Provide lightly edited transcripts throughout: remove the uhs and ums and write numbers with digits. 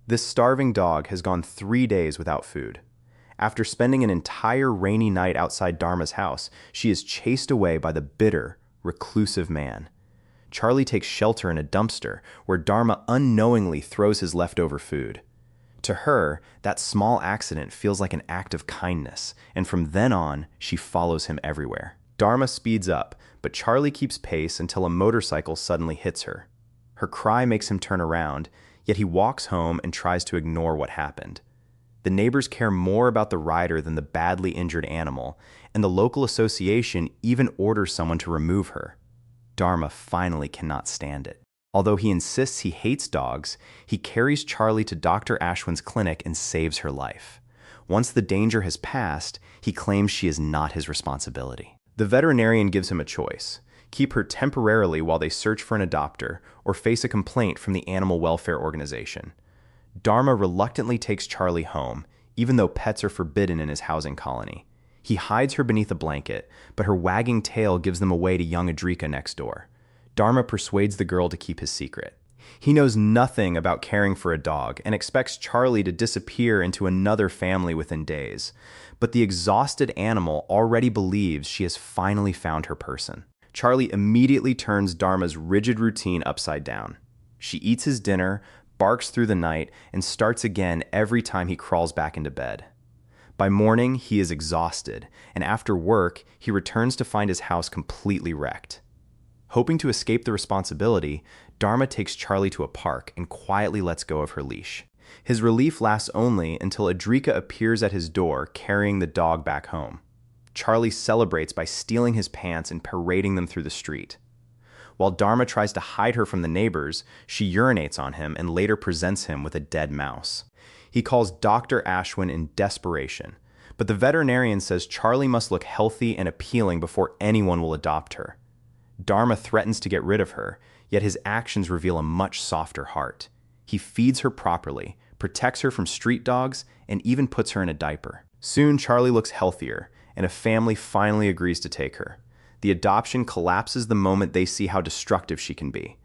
This starving dog has gone 3 days without food. After spending an entire rainy night outside Dharma's house, she is chased away by the bitter, reclusive man. Charlie takes shelter in a dumpster where Dharma unknowingly throws his leftover food. To her, that small accident feels like an act of kindness, and from then on, she follows him everywhere. Dharma speeds up, but Charlie keeps pace until a motorcycle suddenly hits her. Her cry makes him turn around, yet he walks home and tries to ignore what happened. The neighbors care more about the rider than the badly injured animal, and the local association even orders someone to remove her. Dharma finally cannot stand it. Although he insists he hates dogs, he carries Charlie to Dr. Ashwin's clinic and saves her life. Once the danger has passed, he claims she is not his responsibility. The veterinarian gives him a choice: keep her temporarily while they search for an adopter, or face a complaint from the animal welfare organization. Dharma reluctantly takes Charlie home, even though pets are forbidden in his housing colony. He hides her beneath a blanket, but her wagging tail gives them away to young Adrika next door. Dharma persuades the girl to keep his secret. He knows nothing about caring for a dog and expects Charlie to disappear into another family within days. But the exhausted animal already believes she has finally found her person. Charlie immediately turns Dharma's rigid routine upside down. She eats his dinner, barks through the night, and starts again every time he crawls back into bed. By morning, he is exhausted, and after work, he returns to find his house completely wrecked. Hoping to escape the responsibility, Dharma takes Charlie to a park and quietly lets go of her leash. His relief lasts only until Adrika appears at his door carrying the dog back home. Charlie celebrates by stealing his pants and parading them through the street. While Dharma tries to hide her from the neighbors, she urinates on him and later presents him with a dead mouse. He calls Dr. Ashwin in desperation, but the veterinarian says Charlie must look healthy and appealing before anyone will adopt her. Dharma threatens to get rid of her, yet his actions reveal a much softer heart. He feeds her properly, protects her from street dogs, and even puts her in a diaper. Soon, Charlie looks healthier, and a family finally agrees to take her. The adoption collapses the moment they see how destructive she can be.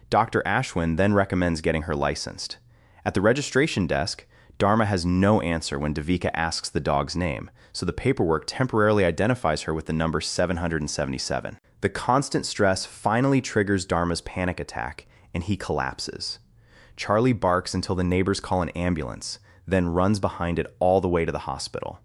Dr. Ashwin then recommends getting her licensed. At the registration desk, Dharma has no answer when Devika asks the dog's name, so the paperwork temporarily identifies her with the number 777. The constant stress finally triggers Dharma's panic attack, and he collapses. Charlie barks until the neighbors call an ambulance, then runs behind it all the way to the hospital.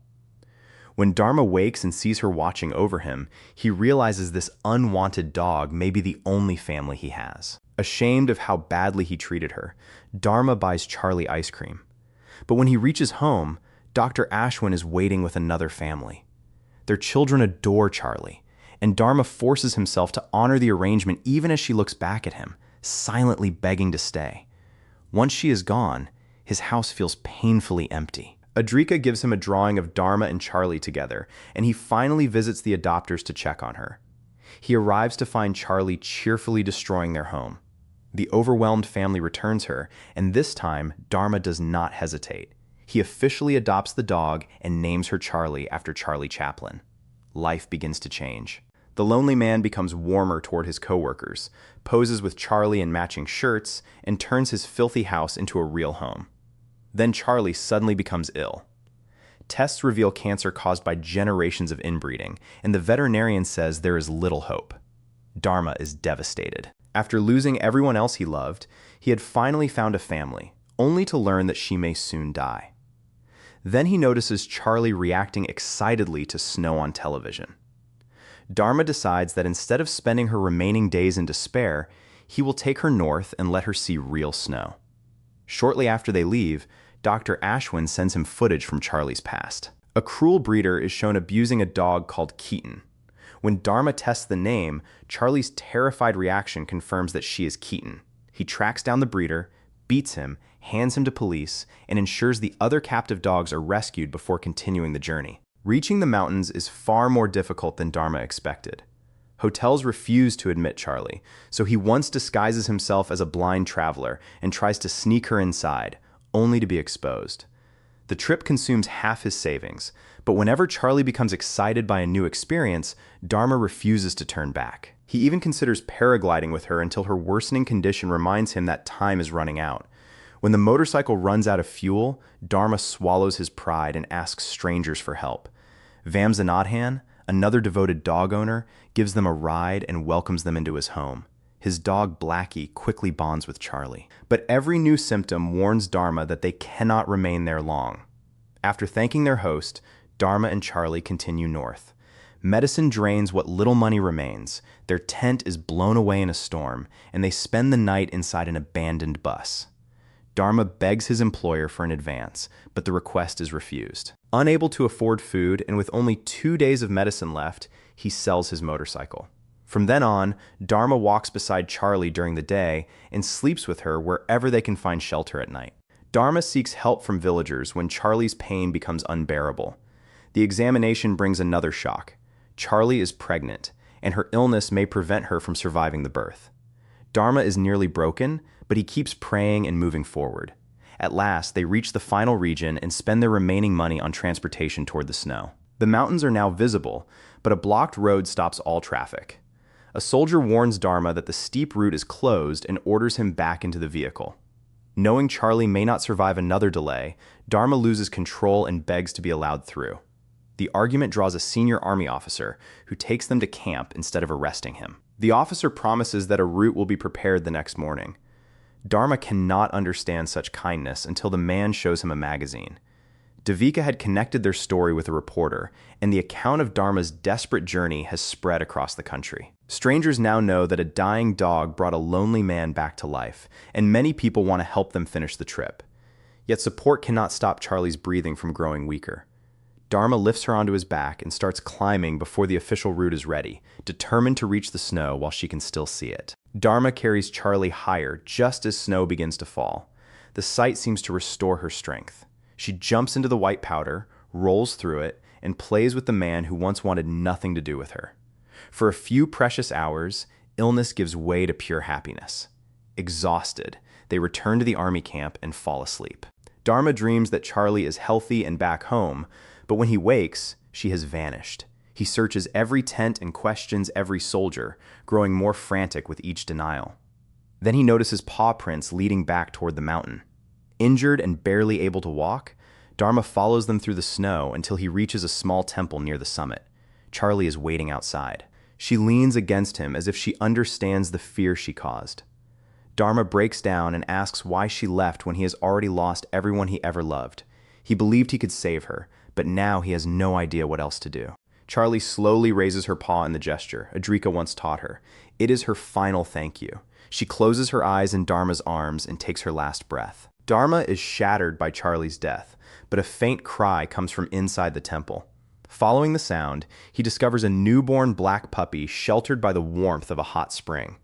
When Dharma wakes and sees her watching over him, he realizes this unwanted dog may be the only family he has. Ashamed of how badly he treated her, Dharma buys Charlie ice cream. But when he reaches home, Dr. Ashwin is waiting with another family. Their children adore Charlie, and Dharma forces himself to honor the arrangement even as she looks back at him, silently begging to stay. Once she is gone, his house feels painfully empty. Adrika gives him a drawing of Dharma and Charlie together, and he finally visits the adopters to check on her. He arrives to find Charlie cheerfully destroying their home. The overwhelmed family returns her, and this time, Dharma does not hesitate. He officially adopts the dog and names her Charlie after Charlie Chaplin. Life begins to change. The lonely man becomes warmer toward his coworkers, poses with Charlie in matching shirts, and turns his filthy house into a real home. Then Charlie suddenly becomes ill. Tests reveal cancer caused by generations of inbreeding, and the veterinarian says there is little hope. Dharma is devastated. After losing everyone else he loved, he had finally found a family, only to learn that she may soon die. Then he notices Charlie reacting excitedly to snow on television. Dharma decides that instead of spending her remaining days in despair, he will take her north and let her see real snow. Shortly after they leave, Dr. Ashwin sends him footage from Charlie's past. A cruel breeder is shown abusing a dog called Keaton. When Dharma tests the name, Charlie's terrified reaction confirms that she is Keaton. He tracks down the breeder, beats him, hands him to police, and ensures the other captive dogs are rescued before continuing the journey. Reaching the mountains is far more difficult than Dharma expected. Hotels refuse to admit Charlie, so he once disguises himself as a blind traveler and tries to sneak her inside, only to be exposed. The trip consumes half his savings, but whenever Charlie becomes excited by a new experience, Dharma refuses to turn back. He even considers paragliding with her until her worsening condition reminds him that time is running out. When the motorcycle runs out of fuel, Dharma swallows his pride and asks strangers for help. Vamsanadhan, another devoted dog owner, gives them a ride and welcomes them into his home. His dog Blackie quickly bonds with Charlie. But every new symptom warns Dharma that they cannot remain there long. After thanking their host, Dharma and Charlie continue north. Medicine drains what little money remains, their tent is blown away in a storm, and they spend the night inside an abandoned bus. Dharma begs his employer for an advance, but the request is refused. Unable to afford food and with only 2 days of medicine left, he sells his motorcycle. From then on, Dharma walks beside Charlie during the day and sleeps with her wherever they can find shelter at night. Dharma seeks help from villagers when Charlie's pain becomes unbearable. The examination brings another shock. Charlie is pregnant, and her illness may prevent her from surviving the birth. Dharma is nearly broken, but he keeps praying and moving forward. At last, they reach the final region and spend their remaining money on transportation toward the snow. The mountains are now visible, but a blocked road stops all traffic. A soldier warns Dharma that the steep route is closed and orders him back into the vehicle. Knowing Charlie may not survive another delay, Dharma loses control and begs to be allowed through. The argument draws a senior army officer, who takes them to camp instead of arresting him. The officer promises that a route will be prepared the next morning. Dharma cannot understand such kindness until the man shows him a magazine. Devika had connected their story with a reporter, and the account of Dharma's desperate journey has spread across the country. Strangers now know that a dying dog brought a lonely man back to life, and many people want to help them finish the trip. Yet support cannot stop Charlie's breathing from growing weaker. Dharma lifts her onto his back and starts climbing before the official route is ready, determined to reach the snow while she can still see it. Dharma carries Charlie higher just as snow begins to fall. The sight seems to restore her strength. She jumps into the white powder, rolls through it, and plays with the man who once wanted nothing to do with her. For a few precious hours, illness gives way to pure happiness. Exhausted, they return to the army camp and fall asleep. Dharma dreams that Charlie is healthy and back home, but when he wakes, she has vanished. He searches every tent and questions every soldier, growing more frantic with each denial. Then he notices paw prints leading back toward the mountain. Injured and barely able to walk, Dharma follows them through the snow until he reaches a small temple near the summit. Charlie is waiting outside. She leans against him as if she understands the fear she caused. Dharma breaks down and asks why she left when he has already lost everyone he ever loved. He believed he could save her, but now he has no idea what else to do. Charlie slowly raises her paw in the gesture Adrika once taught her. It is her final thank you. She closes her eyes in Dharma's arms and takes her last breath. Dharma is shattered by Charlie's death, but a faint cry comes from inside the temple. Following the sound, he discovers a newborn black puppy sheltered by the warmth of a hot spring.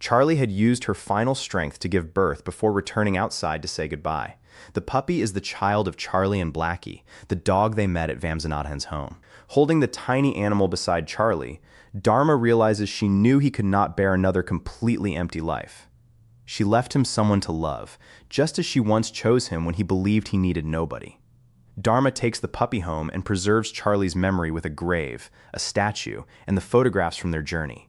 Charlie had used her final strength to give birth before returning outside to say goodbye. The puppy is the child of Charlie and Blackie, the dog they met at Vamsanadhan's home. Holding the tiny animal beside Charlie, Dharma realizes she knew he could not bear another completely empty life. She left him someone to love, just as she once chose him when he believed he needed nobody. Dharma takes the puppy home and preserves Charlie's memory with a grave, a statue, and the photographs from their journey.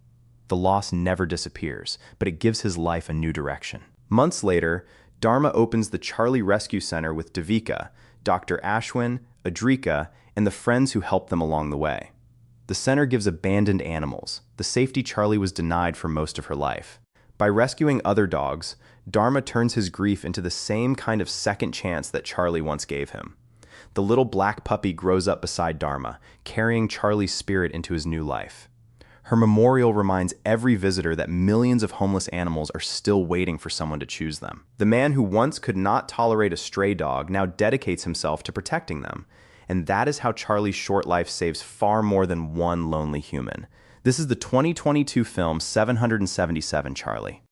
The loss never disappears, but it gives his life a new direction. Months later, Dharma opens the Charlie Rescue Center with Devika, Dr. Ashwin, Adrika, and the friends who helped them along the way. The center gives abandoned animals, the safety Charlie was denied for most of her life. By rescuing other dogs, Dharma turns his grief into the same kind of second chance that Charlie once gave him. The little black puppy grows up beside Dharma, carrying Charlie's spirit into his new life. Her memorial reminds every visitor that millions of homeless animals are still waiting for someone to choose them. The man who once could not tolerate a stray dog now dedicates himself to protecting them. And that is how Charlie's short life saves far more than one lonely human. This is the 2022 film 777 Charlie.